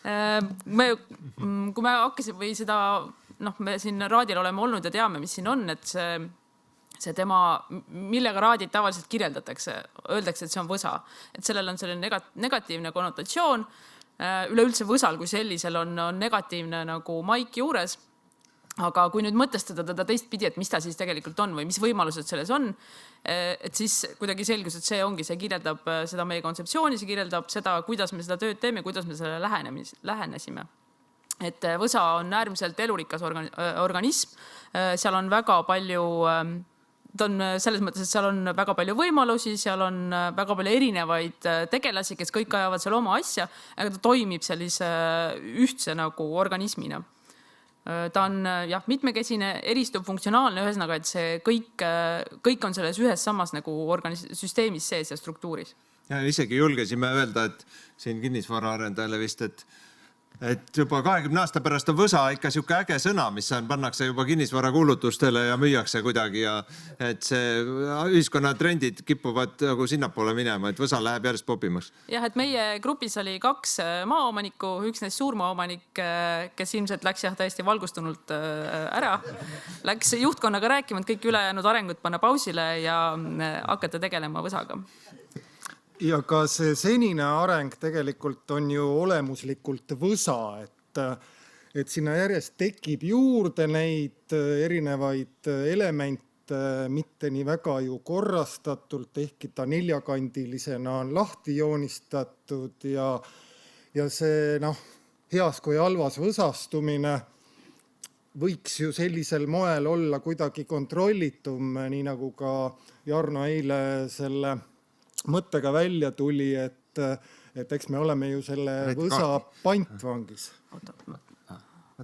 Kui me hakkasime või seda, me siin raadil oleme olnud ja teame, mis siin on, et see tema, millega raadid tavaliselt kirjeldatakse, öeldakse, et see on võsa. Et sellel on selline negatiivne konnotatsioon. Üleüldse võsal kui sellisel on negatiivne nagu maik juures. Aga kui nüüd mõtestada teda teistpidi, et mis ta siis tegelikult on või mis võimalused selles on, et siis kuidagi selgus, et see kirjeldab seda meie kontseptsiooni, see kirjeldab seda, kuidas me seda tööd teeme, kuidas me selle lähenesime. Et võsa on äärmiselt elurikas organism, seal on väga palju, ta on selles mõttes, et seal on väga palju võimalusi, seal on väga palju erinevaid tegelasi, kes kõik ajavad seal oma asja, aga ta toimib sellise ühtse nagu organismina. Ta on mitmekesine, eristub funktsionaalne, ühesõnaga, et see kõik on selles ühes samas nagu süsteemis sees ja struktuuris. Ja isegi julgesime öelda, et siin kinnisvaraarendajale vist, et juba 20 aasta pärast on võsa ikka siuke äge sõna, mis pannakse juba kinnisvarakuulutustele ja müüakse kuidagi ja et see ühiskonna trendid kippuvad nagu sinnapoole minema, et võsa läheb järjest popimaks. Jah, et meie grupis oli 2 maaomanikku, üks neist suurmaaomanik, kes ilmselt läks täiesti valgustunult ära. Läks juhtkonnaga rääkima, et kõik ülejäänud arengut panna pausile ja hakata tegelema võsaga. Ja ka see senine areng tegelikult on ju olemuslikult võsa, et sinna järjest tekib juurde neid erinevaid elemente, mitte nii väga ju korrastatult, ehkki ta neljakandilisena on lahti joonistatud ja see heas kui halvas võsastumine võiks ju sellisel moel olla kuidagi kontrollitum, nii nagu ka Jarno eile selle mõttega välja tuli, et eks me oleme ju selle võsa pantvangis.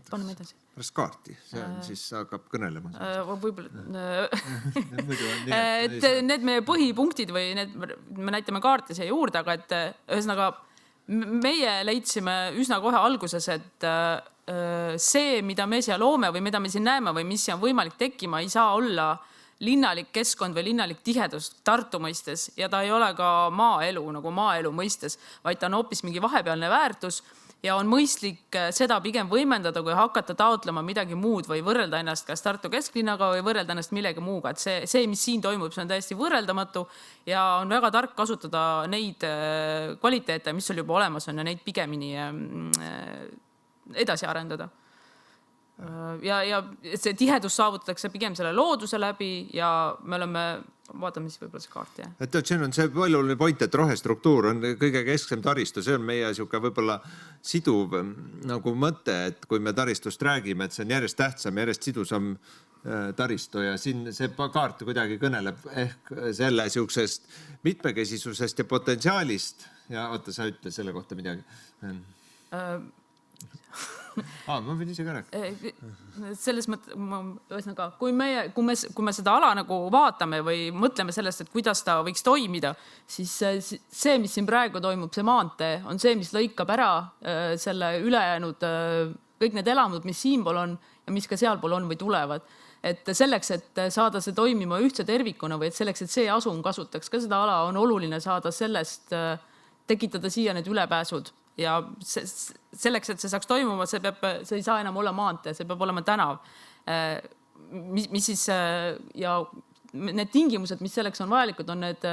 Paneme edasi. Pärast kaarti, see on siis hakkab kõnelema. Et need meie põhipunktid või me näitame kaarte siia juurde, aga et ühesõnaga meie leidsime üsna kohe alguses, et see, mida me siia loome või mida me siin näeme või mis on võimalik tekkima, ei saa olla linnalik keskkond või linnalik tihedus Tartu mõistes ja ta ei ole ka maaelu nagu maaelu mõistes, vaid ta on hoopis mingi vahepealne väärtus ja on mõistlik seda pigem võimendada, kui hakata taotlema midagi muud või võrrelda ennast kas Tartu kesklinnaga või võrrelda ennast millegi muuga. Et see, mis siin toimub, see on täiesti võrreldamatu ja on väga tark kasutada neid kvaliteete, mis sul juba olemas on ja neid pigemini edasi arendada. Ja see tihedus saavutatakse pigem selle looduse läbi ja me oleme, vaatame siis võib-olla see kaart. Et siin on see palju point, et rohestruktuur on kõige kesksem taristu, see on meie siuke võib-olla siduv nagu mõte, et kui me taristust räägime, et see on järjest tähtsam, järjest sidusam taristu ja siin see kaart kuidagi kõneleb ehk selle siuksest mitmekesisusest ja potentsiaalist ja oota, sa ütle selle kohta midagi. Ma võin ise ka rääkida. Selles mõttes, kui me seda ala nagu vaatame või mõtleme sellest, et kuidas ta võiks toimida, siis see, mis siin praegu toimub, see maantee, on see, mis lõikab ära selle ülejäänud kõik need elamud, mis siinpool on ja mis ka sealpool on või tulevad. Et selleks, et saada see toimima ühtse tervikuna või et selleks, et see asum kasutaks ka seda ala, on oluline saada sellest, tekitada siia need ülepääsud. Ja selleks, et see saaks toimuma, see ei saa enam olla maantee, see peab olema tänav. Mis siis, ja need tingimused, mis selleks on vajalikud, on need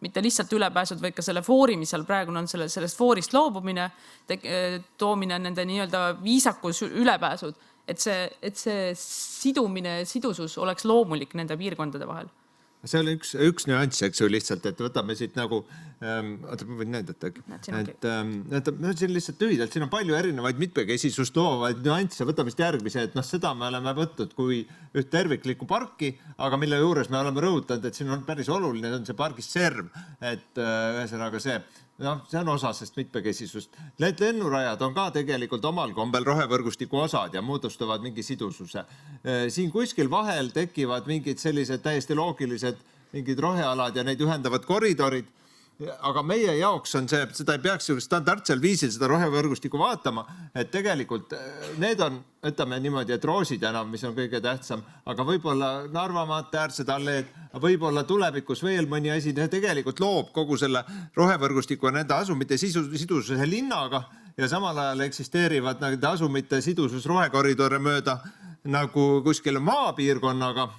mitte lihtsalt ülepääsud, vaid ka selle foori, mis seal praegu on sellest foorist loobumine, toomine nende nii-öelda viisakus ülepääsud, et see sidumine, sidusus oleks loomulik nende piirkondade vahel. See oli üks nüanss, eks ju lihtsalt, et võtame siit nagu, oota, ma võin näidata äkki. Siin lihtsalt lühidalt, siin on palju erinevaid mitmekesisust loovaid nüansse, võtame siit järgmise, et seda me oleme võtnud kui üht terviklikku parki, aga mille juures me oleme rõhutanud, et siin on päris oluline, on see pargis serv, et ühesõnaga see on osa sest mitmekesisust. Need lennurajad on ka tegelikult omal kombel rohevõrgustiku osad ja moodustavad mingi sidususe. Siin kuskil vahel tekivad mingid sellised täiesti loogilised mingid rohealad ja neid ühendavad koridorid aga meie jaoks on see, seda ei peaks standardsel viisil seda rohevõrgustikku vaatama, et tegelikult need on, ütleme niimoodi, et Roosi tänav, mis on kõige tähtsam, aga võib-olla Narva maantee äärsed alleed, võib-olla tulevikus veel mõni asi, see tegelikult loob kogu selle rohevõrgustiku ja nende asumite sidususe linnaga ja samal ajal eksisteerivad nende asumite sidusus rohekoridore mööda nagu kuskil maapiirkonnaga.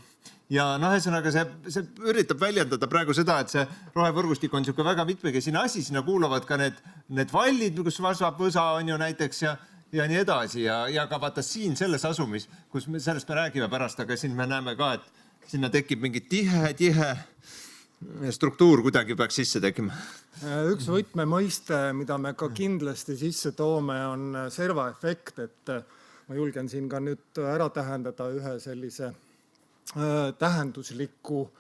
Ja ühesõnaga see üritab väljendada praegu seda, et see rohevõrgustik on niisugune väga mitmekesine asi, sinna kuuluvad ka need vallid, kus vasvab võsa on ju näiteks ja nii edasi ja ka vaata siin selles asumis, kus sellest me räägime pärast, aga siin me näeme ka, et sinna tekib mingi tihe struktuur kuidagi peaks sisse tekkima. Üks võtmemõiste, mida me ka kindlasti sisse toome, on servaefekt, et ma julgen siin ka nüüd ära tähendada ühe sellise tähendusliku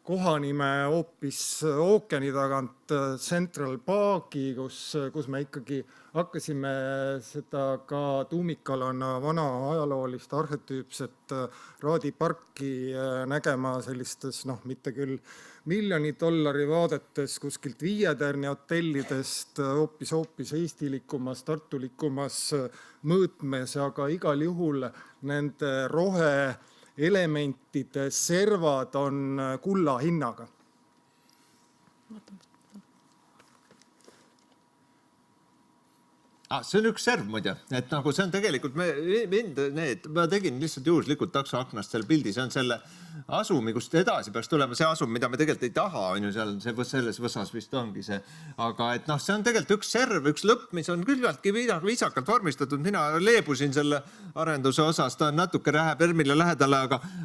kohanime hoopis ookeani tagant Central Parki, kus me ikkagi hakkasime seda ka tuumikalana vana ajaloolist arhetüüpset Raadi parki nägema sellistes, mitte küll $1 000 vaadetes kuskilt 5 tärni hotellidest, hoopis eestilikumas, tartulikumas mõõtmes, aga igal juhul nende roheelementide servad on kulla hinnaga. See on üks serv muide, et nagu see on tegelikult, ma tegin lihtsalt juhuslikult taksoaknast selle pildi, see on selle asumi, kust edasi peaks tulema see asum, mida me tegelikult ei taha, on ju seal, selles võsas vist ongi see. Aga et see on tegelikult üks serv, üks lõpp, mis on küllaltki viisakalt vormistatud. Mina leebusin selle arenduse osas, ta on natuke Permile lähedale,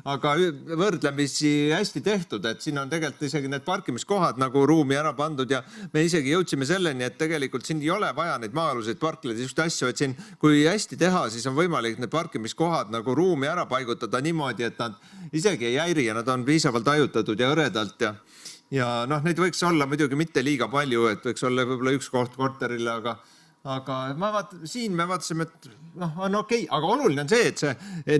aga võrdlemisi hästi tehtud, et siin on tegelikult isegi need parkimiskohad nagu ruumi ära pandud ja me isegi jõudsime selleni, et tegelikult siin ei ole vaja neid maa-aluseid parkleid, just asju, et siin, kui hästi teha, siis on võimalik need parkimiskohad nagu ruumi ära paigutada niimoodi, et nad isegi ei häiri ja nad on piisavalt ajutatud ja õredalt ja neid võiks olla muidugi mitte liiga palju, et võiks olla võib-olla üks koht korterile, aga siin me vaatasime, et on okei, aga oluline on see, et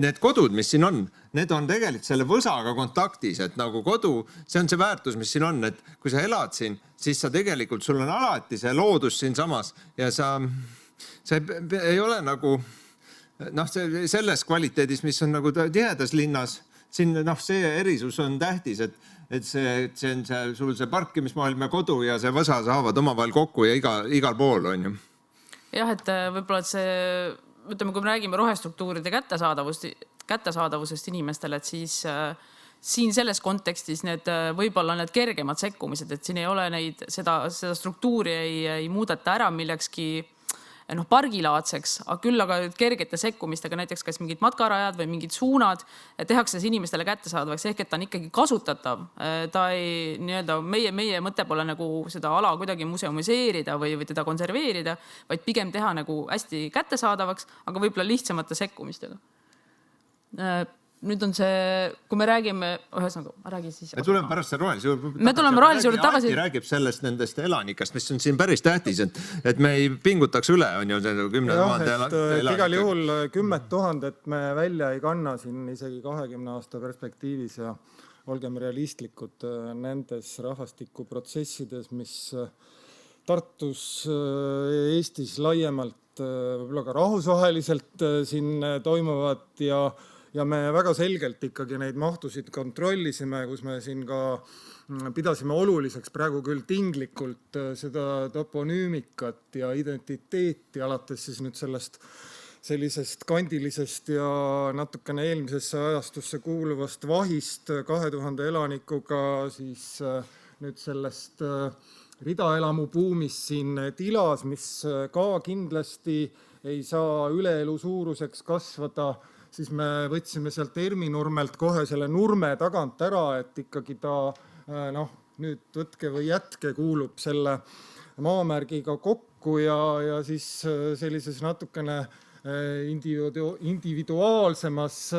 need kodud, mis siin on, need on tegelikult selle võsaga kontaktis, et nagu kodu, see on see väärtus, mis siin on, et kui sa elad siin, siis sa tegelikult, sul on alati see loodus siin samas ja see ei ole nagu selles kvaliteedis, mis on nagu tihedas linnas, siin see erisus on tähtis, et see on sul see parkimismaailm ja kodu ja see võsa saavad omavahel kokku ja igal pool on ju. Jah, et võib-olla ütleme, kui me räägime rohestruktuuride kättesaadavusest inimestele, et siis siin selles kontekstis võib-olla need kergemad sekkumised, et siin ei ole seda struktuuri ei muudeta ära millekski pargilaadseks, aga kergete sekkumistega, näiteks kas mingid matkarajad või mingid suunad, tehakse inimestele kättesaadavaks, ehk et ta on ikkagi kasutatav. Ta ei, meie mõte pole nagu seda ala kuidagi museumiseerida või teda konserveerida, vaid pigem teha nagu hästi kättesaadavaks, aga võib-olla lihtsamate sekkumistega. Nüüd on see, kui me räägime, räägi siis. Me tuleme pärast rohelise juurde. Me tuleme rohelise juurde tagasi. Anti räägib sellest nendest elanikast, mis on siin päris tähtis, et me ei pingutaks üle, on ju 10 000 elanikast. Igal juhul 10 000 me välja ei kanna siin isegi 20 aasta perspektiivis ja olgem realistlikud nendes rahvastikuprotsessides, mis Tartus, Eestis laiemalt, võib-olla ka rahvusvaheliselt siin toimuvad ja me väga selgelt ikkagi neid mahtusid kontrollisime, kus me siin ka pidasime oluliseks praegu küll tinglikult seda toponüümikat ja identiteeti alates siis nüüd sellest sellisest kandilisest ja natukene eelmisesse ajastusse kuuluvast Vahist 2000 elanikuga, siis nüüd sellest ridaelamubuumist siin Tilas, mis ka kindlasti ei saa üleelu suuruseks kasvada, siis me võtsime sealt Erminurmelt kohe selle nurme tagant ära, et ikkagi ta nüüd võtke või jätke kuulub selle maamärgiga kokku ja siis sellises natukene individuaalsemas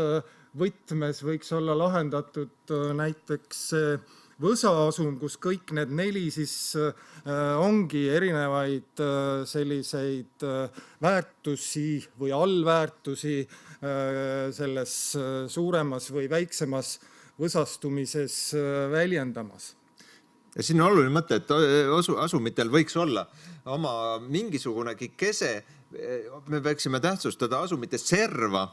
võtmes võiks olla lahendatud näiteks Võsaasum, kus kõik need 4 siis ongi erinevaid selliseid väärtusi või allväärtusi selles suuremas või väiksemas võsastumises väljendamas. ja siin on oluline mõte, et asumitel võiks olla oma mingisugunegi kese. Me peaksime tähtsustada asumite serva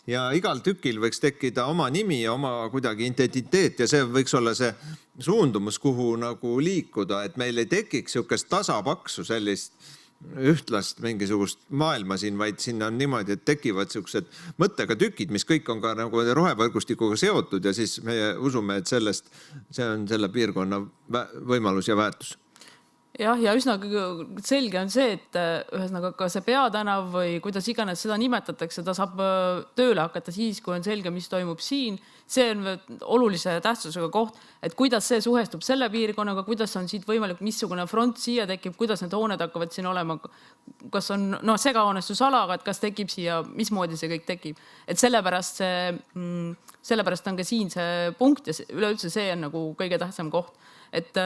ja igal tükil võiks tekkida oma nimi ja oma kuidagi identiteet ja see võiks olla see suundumus, kuhu nagu liikuda, et meil ei tekiks niisugust tasapaksu sellist ühtlast mingisugust maailma siin, vaid siin on niimoodi, et tekivad niisugused mõttega tükid, mis kõik on ka nagu rohevõrgustikuga seotud ja siis me usume, et see on selle piirkonna võimalus ja väärtus. Jah, ja üsna selge on see, et ühesõnaga ka see peatänav või kuidas iganes seda nimetatakse, ta saab tööle hakata siis, kui on selge, mis toimub siin. See on olulise tähtsusega koht, et kuidas see suhestub selle piirkonnaga, kuidas on siit võimalik, missugune front siia tekib, kuidas need hooned hakkavad siin olema, kas on segahoonestusalaga, et kas tekib siia, mismoodi see kõik tekib. Et sellepärast on ka siin see punkt ja üleüldse see on nagu kõige tähtsam koht. Et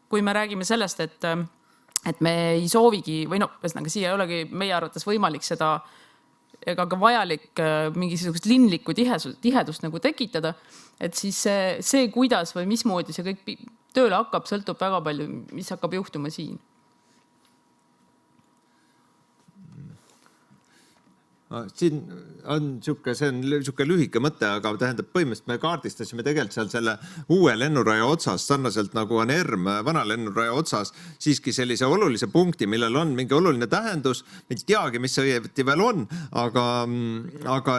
kui me räägime sellest, et me ei soovigi, või ühesõnaga siia ei olegi meie arvates võimalik seda ega ka vajalik mingisugust linlikku tihedust nagu tekitada, et siis see kuidas või mismoodi see kõik tööle hakkab, sõltub väga palju, mis hakkab juhtuma siin. Siin on niisugune lühike mõte, aga tähendab põhimõtteliselt me kaardistasime tegelikult seal selle uue lennuraja otsas, sarnaselt nagu on ERM vana lennuraja otsas, siiski sellise olulise punkti, millel on mingi oluline tähendus, me ei teagi, mis see õieti veel on, aga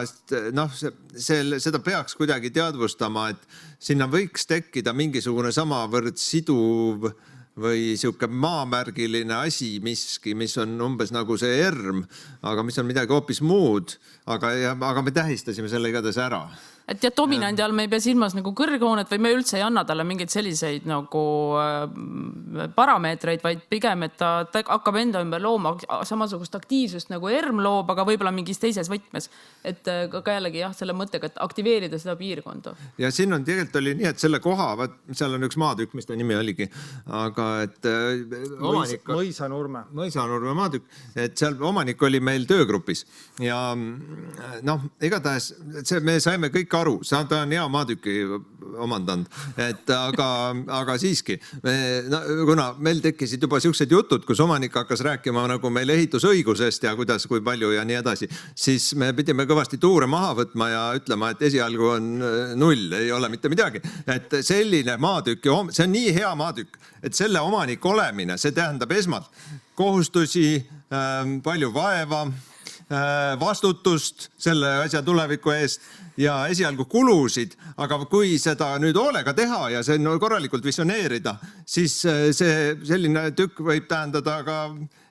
seda peaks kuidagi teadvustama, et sinna võiks tekkida mingisugune samavõrd siduv või siuke maamärgiline asi miski, mis on umbes nagu see ERM, aga mis on midagi hoopis muud, aga me tähistasime selle igatahes ära. Et ja dominandi all me ei pea silmas nagu kõrghoonet või me üldse ei anna talle mingeid selliseid nagu parameetreid, vaid pigem, et ta hakkab enda ümber looma samasugust aktiivsust nagu ERM loob, aga võib-olla mingis teises võtmes. Et ka jällegi selle mõttega, et aktiveerida seda piirkonda. Ja siin on tegelikult oli nii, et selle koha, seal on üks maatükk, mis ta nimi oligi, aga et omanik... Mõisanurme maatükk, et seal omanik oli meil töögrupis ja igatahes me saime kõik aru, ta on hea maatüki omandanud, aga siiski, kuna meil tekkisid juba siuksed jutud, kus omanik hakkas rääkima nagu meil ehitusõigusest ja kuidas, kui palju ja nii edasi, siis me pidime kõvasti tuure maha võtma ja ütlema, et esialgu on 0, ei ole mitte midagi. Et selline maatükk, see on nii hea maatükk, et selle omanik olemine, see tähendab esmalt kohustusi, palju vaeva, vastutust selle asja tuleviku eest ja esialgu kulusid, aga kui seda nüüd hoolega teha ja see korralikult visioneerida, siis selline tükk võib tähendada ka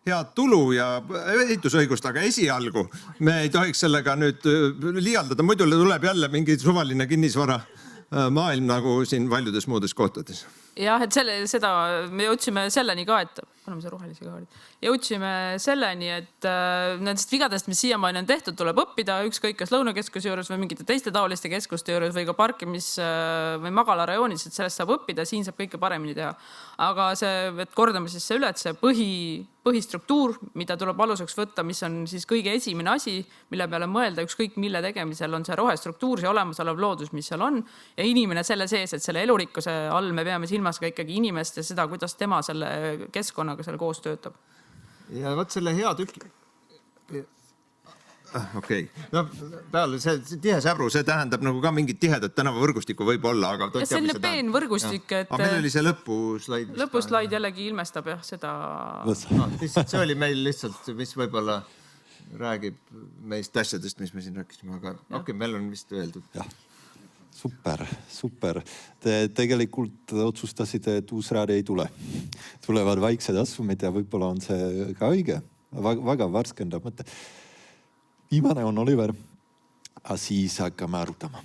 head tulu ja ehitusõigust, aga esialgu me ei tohiks sellega nüüd liialdada, muidu tuleb jälle mingi suvaline kinnisvara maailm nagu siin paljudes muudes kohtades. Jah, et seda me jõudsime selleni ka, et paneme see rohelise kaardid. Jõudsime selleni, et nendest vigadest, mis siiamaani on tehtud, tuleb õppida ükskõik kas Lõunakeskuse juures või mingite teiste taoliste keskuste juures või ka parkimis- või magalarajoonid, et sellest saab õppida, siin saab kõike paremini teha. Aga et kordame siis see üle, et see põhistruktuur, mida tuleb aluseks võtta, mis on siis kõige esimene asi, mille peale mõelda ükskõik mille tegemisel on see rohestruktuur, see olemasolev loodus, mis seal on ja inimene selle sees, et selle elurikkuse all me peame silmas ka ikkagi inimest ja seda, kuidas tema selle keskkonnaga seal koos töötab. Ja võt selle hea tükk. Okei. No peale see tihe säbru, see tähendab nagu ka mingit tihedat tänavavõrgustikku võib olla, aga... Ja selline peen võrgustik, et... Aga meil oli see lõpuslaid. Lõpuslaid jällegi ilmestab seda... See oli meil lihtsalt, mis võib-olla räägib meist asjadest, mis me siin rääkisime, aga okei, meil on vist öeldud. Jah. Super. Te tegelikult otsustasite, et uusraadi ei tule. Tulevad vaiksed asumid ja võib-olla on see ka õige. Väga värskendab mõte. Viimane on Oliver, aga siis hakkame arutama.